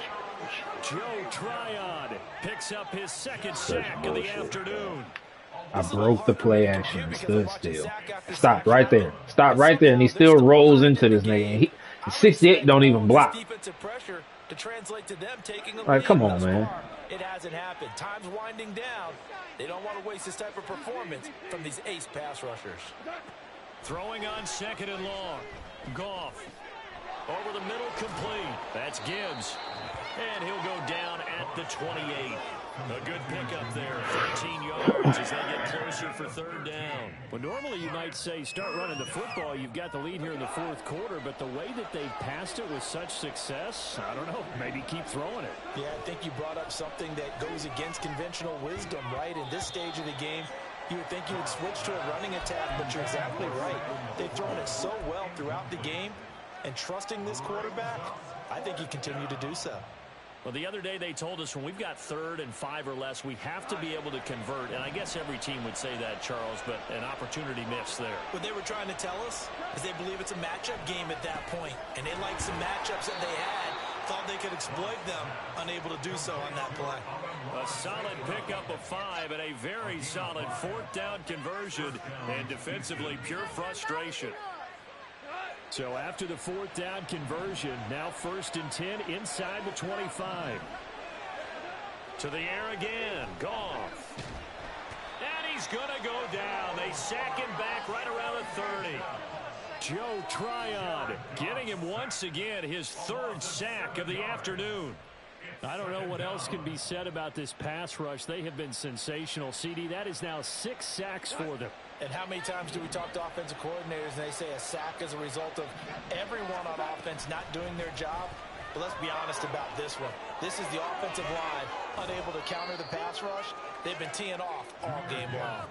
Joe Tryon picks up his 2nd sack of the afternoon. I broke the play action and stood still. Stopped right there. Stopped right there, and he still rolls into this nigga. 68 don't even block. Like, come on, man. It hasn't happened. Time's winding down. They don't want to waste this type of performance from these ace pass rushers. Throwing on 2nd and long. Goff. Over the middle, complete. That's Gibbs. And he'll go down at the 28. A good pickup there. 13 yards as they get closer for 3rd down. Well, normally you might say start running the football. You've got the lead here in the 4th quarter, but the way that they've passed it with such success, I don't know, maybe keep throwing it. Yeah, I think you brought up something that goes against conventional wisdom, right? In this stage of the game, you would think you would switch to a running attack, but you're exactly right. They've thrown it so well throughout the game, and trusting this quarterback, I think you continue to do so. Well, the other day they told us when we've got 3rd and 5 or less, we have to be able to convert. And I guess every team would say that, Charles, but an opportunity missed there. What they were trying to tell us is they believe it's a matchup game at that point, and they liked some matchups that they had, thought they could exploit them, unable to do so on that play. A solid pickup of 5 and a very solid 4th down conversion, and defensively pure frustration. So after the 4th down conversion, now 1st and 10 inside the 25. To the air again, Goff. And he's going to go down. They sack him back right around the 30. Joe Tryon getting him once again, his 3rd sack of the afternoon. I don't know what else can be said about this pass rush. They have been sensational. CD, that is now 6 sacks for them. And how many times do we talk to offensive coordinators and they say a sack is a result of everyone on offense not doing their job? But let's be honest about this one. This is the offensive line unable to counter the pass rush. They've been teeing off all game long.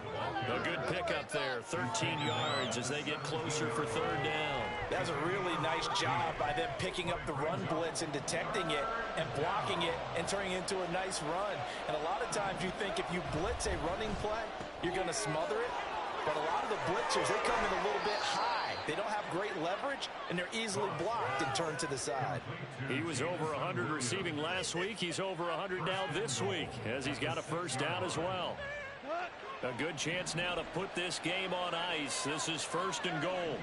A good pickup there, 13 yards as they get closer for third down. That's a really nice job by them picking up the run blitz and detecting it and blocking it and turning it into a nice run. And a lot of times you think if you blitz a running play, you're going to smother it. But a lot of the blitzers, they come in a little bit high. They don't have great leverage, and they're easily blocked and turned to the side. He was over 100 receiving last week. He's over 100 now this week as he's got a first down as well. A good chance now to put this game on ice. This is first and goal.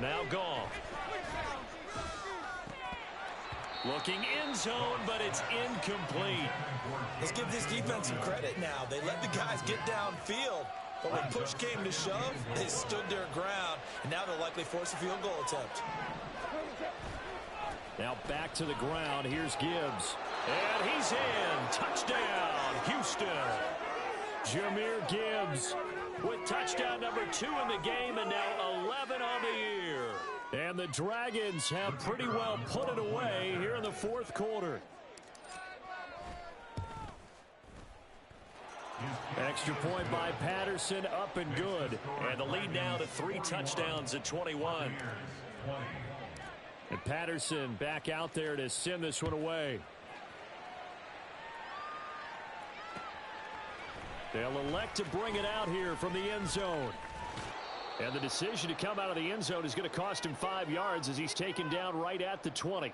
Now Goff. Looking end zone, but it's incomplete. Let's give this defense some credit now. They let the guys get downfield. But when push came to shove, they stood their ground. And now they'll likely force a field goal attempt. Now back to the ground. Here's Gibbs. And he's in. Touchdown, Houston. Jahmyr Gibbs with touchdown number 2 in the game and now 11 on the year. And the Dragons have pretty well put it away here in the fourth quarter. Extra point by Patterson, up and good. And the lead now to 3 touchdowns at 21. And Patterson back out there to send this one away. They'll elect to bring it out here from the end zone. And the decision to come out of the end zone is going to cost him 5 yards as he's taken down right at the 20.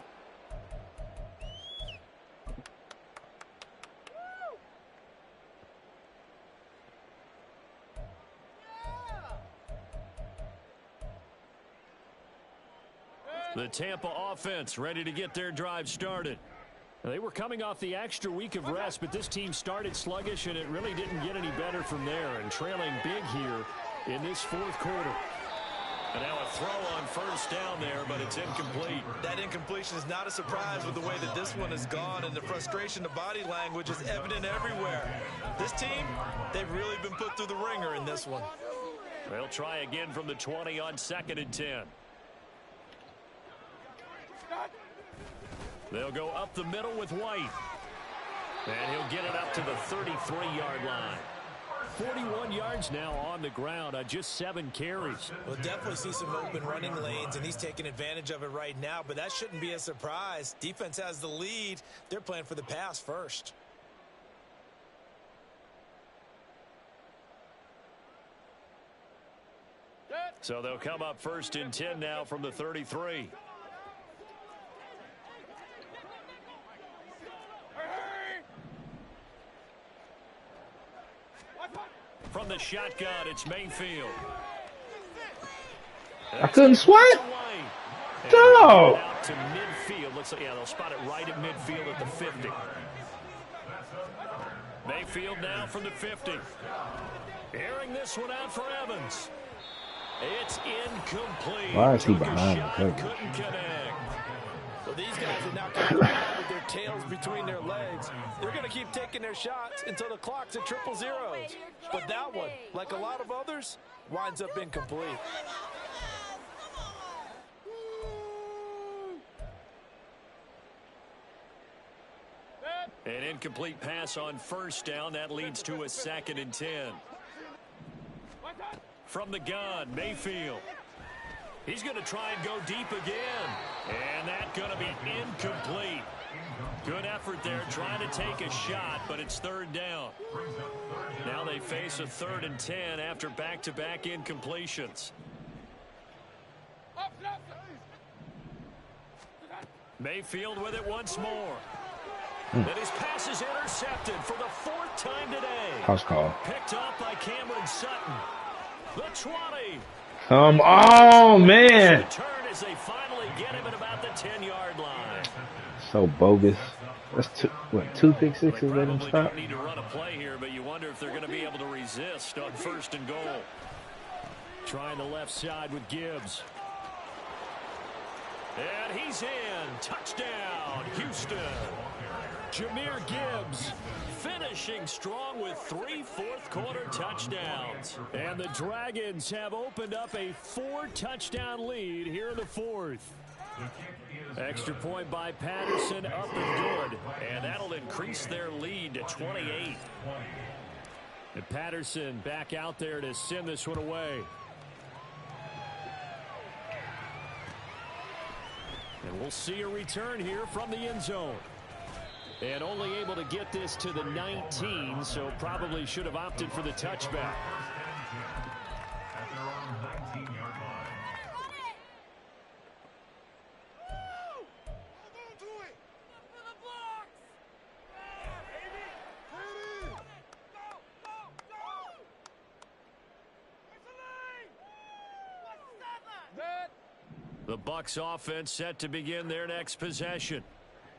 The Tampa offense ready to get their drive started. They were coming off the extra week of rest, but this team started sluggish, and it really didn't get any better from there. And trailing big here in this fourth quarter. And now a throw on first down there, but it's incomplete. That incompletion is not a surprise with the way that this one has gone, and the frustration, the body language is evident everywhere. This team, they've really been put through the ringer in this one. They'll try again from the 20 on 2nd and 10. They'll go up the middle with White. And he'll get it up to the 33-yard line. 41 yards now on the ground on just 7 carries. We'll definitely see some open running lanes, and he's taking advantage of it right now, but that shouldn't be a surprise. Defense has the lead. They're playing for the pass first. So they'll come up 1st and 10 now from the 33. From the shotgun, it's Mayfield. I couldn't sweat. No. Out to midfield. Looks like, yeah, they'll spot it right at midfield at the 50. Mayfield now from the 50. Airing this one out for Evans. It's incomplete. Why is he behind the cover? Couldn't connect. Well, these guys are now coming out with their tails between their legs. They're going to keep taking their shots until the clock's at 000. But that one, like a lot of others, winds up incomplete. An incomplete pass on first down. That leads to a 2nd and 10. From the gun, Mayfield. He's going to try and go deep again. And that's going to be incomplete. Good effort there trying to take a shot, but it's 3rd down. Now they face a 3rd and 10 after back-to-back incompletions. Mayfield with it once more. And his pass is intercepted for the 4th time today. House call. Picked up by Cameron Sutton. The 20. Come on, man. Turn as they finally get him at about the 10-yard line. So bogus. That's two pick sixes let him Probably stop? don't need to run a play here, but you wonder if they're going to be able to resist on 1st and goal. Trying the left side with Gibbs. And he's in. Touchdown, Houston. Jahmyr Gibbs finishing strong with 3 fourth-quarter touchdowns. And the Dragons have opened up a 4-touchdown lead here in the 4th. Extra point by Patterson, up and good. And that'll increase their lead to 28. And Patterson back out there to send this one away. And we'll see a return here from the end zone. And only able to get this to the 19, so probably should have opted for the touchback. The Bucs offense set to begin their next possession.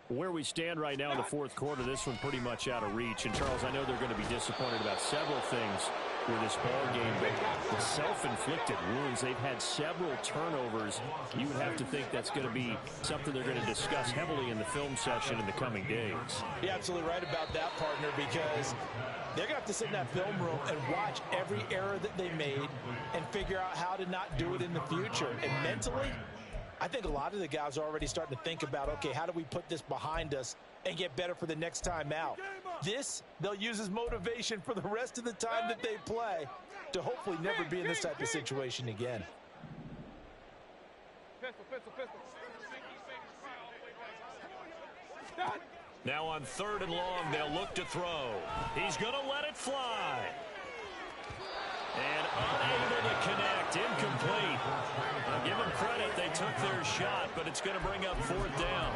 Where we stand right now in the fourth quarter, this one pretty much out of reach. And, Charles, I know they're going to be disappointed about several things with this ball game, but the self-inflicted wounds, they've had several turnovers. You would have to think that's going to be something they're going to discuss heavily in the film session in the coming days. You're absolutely right about that, partner, because they're going to have to sit in that film room and watch every error that they made and figure out how to not do it in the future. And mentally, I think a lot of the guys are already starting to think about, okay, how do we put this behind us and get better for the next time out? This, they'll use as motivation for the rest of the time that they play to hopefully never be in this type of situation again. Now on 3rd and long, they'll look to throw. He's going to let it fly. And unable to connect, incomplete. I'll give them credit, they took their shot, but it's going to bring up 4th down.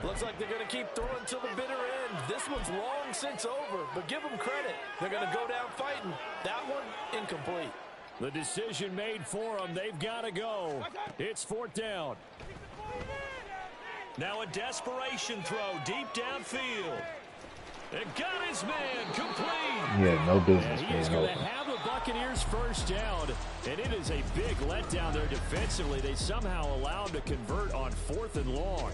Looks like they're going to keep throwing till the bitter end. This one's long since over, but give them credit. They're going to go down fighting. That one, incomplete. The decision made for them, they've got to go. It's 4th down. Now a desperation throw deep downfield. And got his man complete. Yeah, no business. And he is going to have the Buccaneers first down. And it is a big letdown there defensively. They somehow allow him to convert on 4th and long.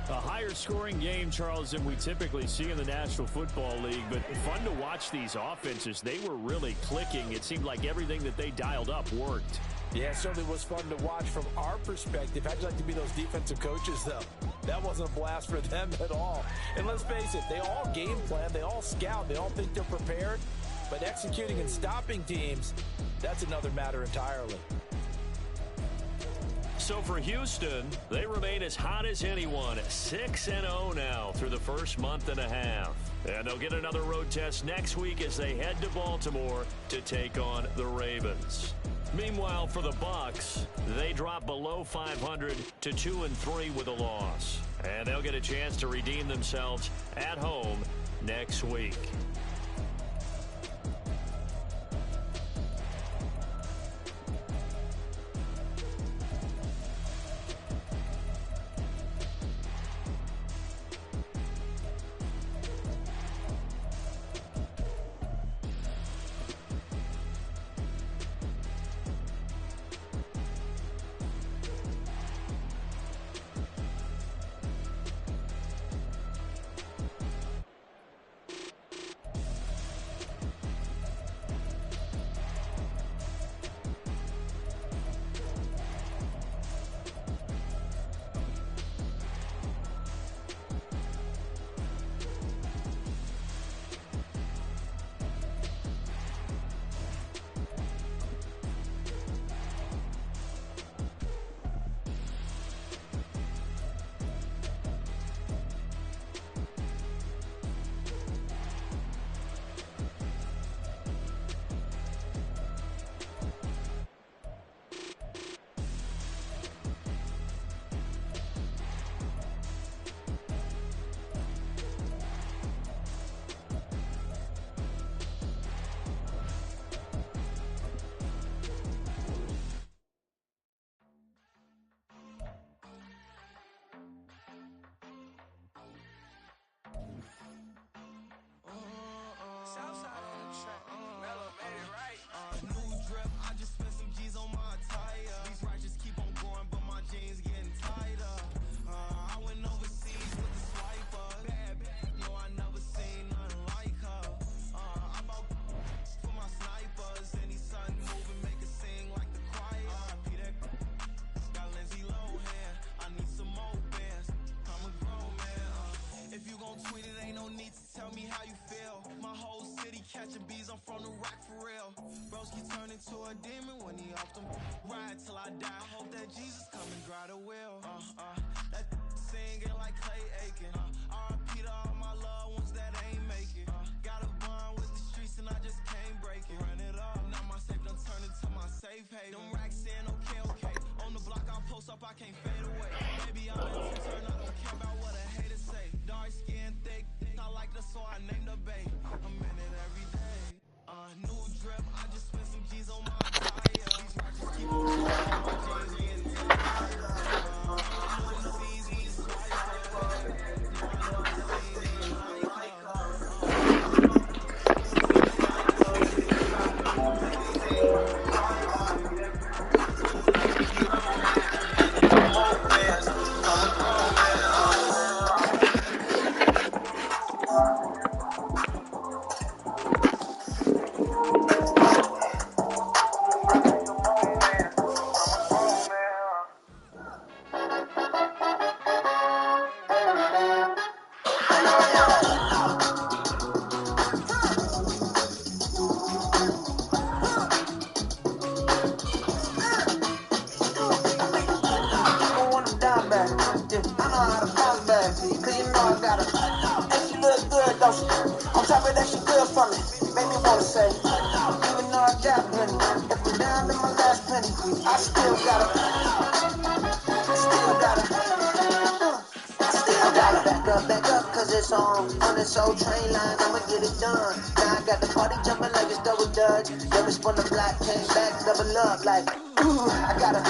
A higher scoring game, Charles, than we typically see in the National Football League. But fun to watch these offenses. They were really clicking. It seemed like everything that they dialed up worked. Yeah, it certainly was fun to watch from our perspective. How'd you like to be those defensive coaches, though? That wasn't a blast for them at all. And let's face it, they all game plan, they all scout, they all think they're prepared. But executing and stopping teams, that's another matter entirely. So for Houston, they remain as hot as anyone, 6-0 now through the first month and a half. And they'll get another road test next week as they head to Baltimore to take on the Ravens. Meanwhile, for the Bucs, they drop below 500 to 2-3 with a loss. And they'll get a chance to redeem themselves at home next week. catching bees, I'm from the rock for real. Broski turn into a demon when he off them. Ride till I die, hope that Jesus come and dry the wheel. That singing like Clay Aiken. R.I.P. to all my loved ones that ain't make it. Got a bond with the streets and I just can't break it. Run it up, now my safe done turned into my safe haven. Them racks in, okay. On the block I'll post up, I can't fade away. Baby, I'm in turn, I don't care about what a hater say. Dark skin, thick, I like the so I named the bay. I'm in it every day. New drip, I just spent some G's on my attire. These rappers keep on calling my jeans getting on top of that, she good for me. Make me wanna say, even though I got plenty, if I'm down to my last penny, I still gotta back up, cause it's on this old train line, I'ma get it done. Now I got the party jumping like it's double dutch. Then we spun the block, came back, double up, like, I gotta,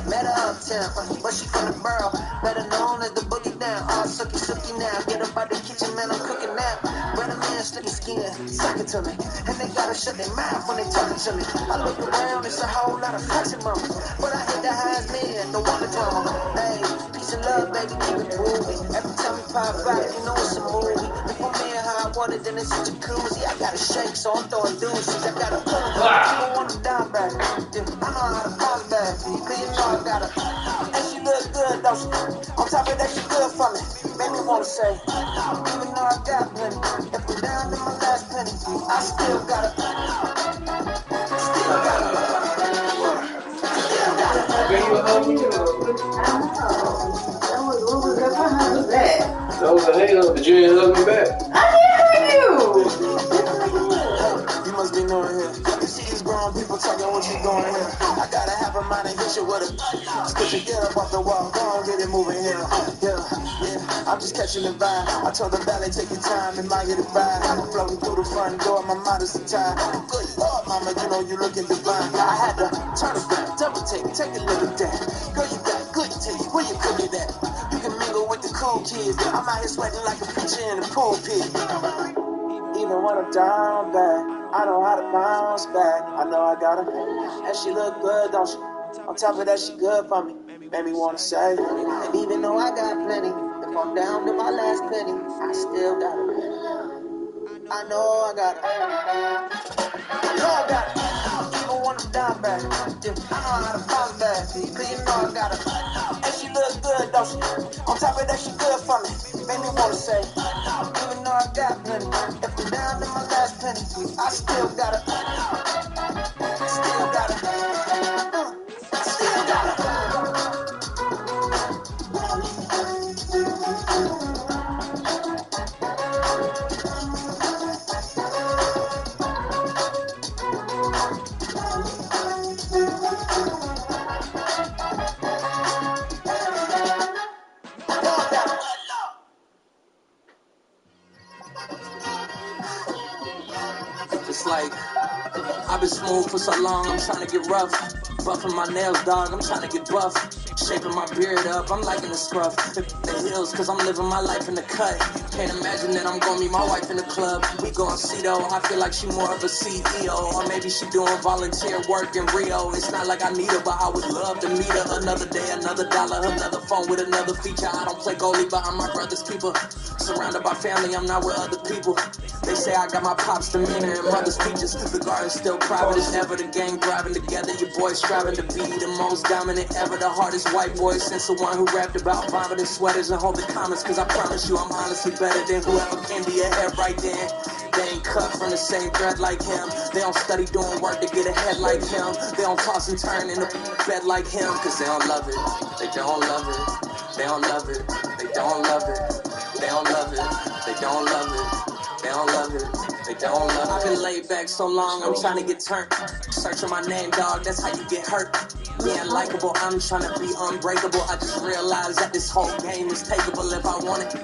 met her uptown, but she from the borough, better known as the boogie down. All sucky now, get up out the kitchen, man, I'm cooking now. When a man slick his skin, suck it to me, and they gotta shut their mouth when they talking to me. I look around, it's a whole lot of flexing mama, but I hit the highest man, the one drama. Hey, peace and love, baby, keep it moving. Every time we pop out, you know it's a movie. If I'm in how I want it, then it's a jacuzzi. I gotta shake, so I'm throwing deuces. I gotta people want to down back. I know how to pop back, cause you know I gotta. And she look good, don't she? On top of that, she good for me. Make me wanna say, even though I got plenty, if I'm down to my last penny, I still gotta. Can you hug me? I don't know. What was that? What hug was that? That was a hang up, but you didn't hug me back. I did hug you! You must be knowing here. You see these grown people talking what you doing here. I gotta have a mind and hit you with a. Put your get up off the wall, go on, get it moving here. Yeah, I'm just catching the vibe. I told the ballet, take your time and might get a vibe. I'm floating through the front door, my modesty tie. Good Lord, mama, you know you looking divine. I had to turn it back, double take a look at that. Girl, you got good taste, where you cook it at? You can mingle with the cool kids. I'm out here sweating like a preacher in the pulpit. Even when I'm down bad, I know how to bounce back. I know I got her, and she look good, don't she? On top of that, she good for me. Made me wanna say, and even though I got plenty, if I'm down to my last penny, I still got her. I know I got her. I know I got her. Even when I'm down bad, I know how to bounce back. Cause you know I got her, and she look good, don't she? On top of that, she good for me. Made me wanna say, even though I got plenty, if I'm down to my last penny, I still got her. Still got her. Still got her. It's like, I've been smooth for so long, I'm trying to get rough. Buffing my nails, dog, I'm trying to get buff. Shaping my beard up, I'm liking the scruff. The heels, cause I'm living my life in the cut. Can't imagine that I'm gonna meet my wife in the club. We gon' see though, I feel like she more of a CEO. Or maybe she doing volunteer work in Rio. It's not like I need her, but I would love to meet her. Another day, another dollar, another phone with another feature. I don't play goalie, but I'm my brother's keeper. Surrounded by family, I'm not with other people. They say I got my pop's demeanor and mother's features. The garden's still private as ever. The gang thriving together. Your boys striving to be the most dominant ever. The hardest white boy since the one who rapped about vomiting sweaters and holding comments. Cause I promise you I'm honestly better than whoever came to your head right then. They ain't cut from the same thread like him. They don't study doing work to get ahead like him. They don't toss and turn in the bed like him. Cause they don't love it. They don't love it. They don't love it. They don't love it. They don't love it. They don't love it. They don't love it. They don't love it. I've been laid back so long, I'm trying to get turned. Searching my name, dog, that's how you get hurt. Yeah, likable, I'm trying to be unbreakable. I just realized that this whole game is takeable if I want it.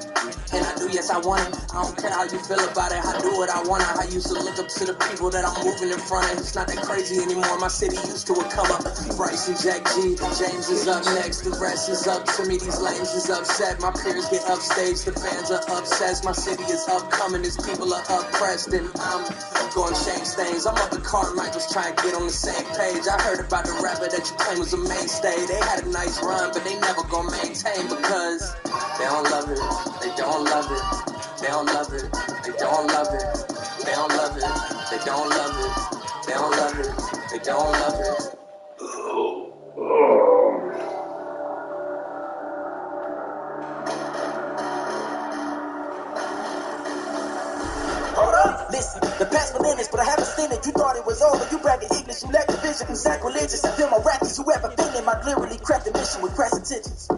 And I do, yes, I want it. I don't care how you feel about it. I do what I want. I used to look up to the people that I'm moving in front of. It's not that crazy anymore. My city used to come up. Bryce and Jack G. James is up next. The rest is up to me. These lames is upset. My peers get upstage. The fans are obsessed. My city is upcoming. These people are oppressed. And I'm going to change things. I'm up in Carmichael's trying to get on the same page. I heard about the rapper that you claim was a mainstay. They had a nice run, but they never gonna maintain because they don't love it. They don't love it. They don't love it. They don't love it. They don't love it. They don't love it. They don't love it. They don't love it. Hold up, listen, the past 1 minutes, but I haven't seen it. You thought it was over, you bragging English, you lack the vision, you sacrilegious. I feel my rappers, you ever been in my literally crafted mission with crass intentions.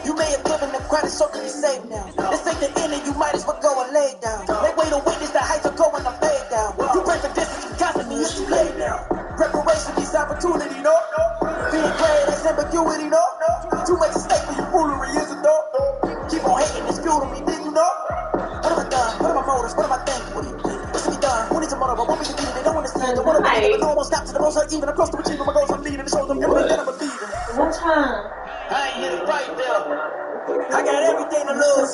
You may have given them credit, so can you save now? This ain't the ending, you might as well go and lay down. Make way to witness the heights are going, I'm laid down. You break the distance, you constantly, it's too late now. Preparation means opportunity, no? Being great, that's ambiguity, no? Too much at stake for your foolery, is it, no? Keep on hating, it's fuel to me, did you know? What have I done? What are my motives? What am I thinking? What do you think? What's to be done? What is a motive? I won't be defeated. They don't understand. I want to believe it, but no one won't stop to the most even. I'm close to achieving my goals. I'm leading. It shows them everything that I'm believing. What time? I ain't here to fight them. I got everything to lose.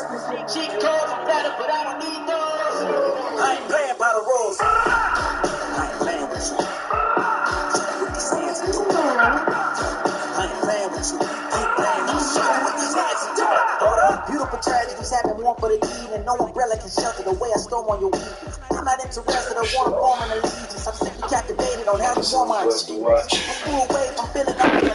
Cheat codes and data, but I don't need those. I ain't playing by the rules. I ain't playing with you. With these hands and do it. I ain't playing with you. Keep playing. I'm shooting with these hands and do it. Hold up. Beautiful tragedies happen one for the evening. No umbrella can shelter the way I storm on your weekends. I'm not interested in one form of allegiance. I'm simply captivated on how you want my achievements. I'm through away from feeling up in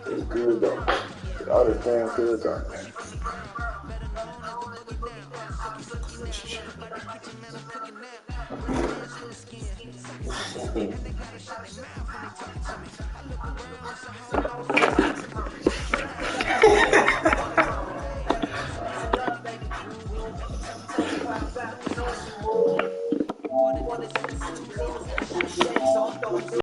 It's good though. All the damn good on there.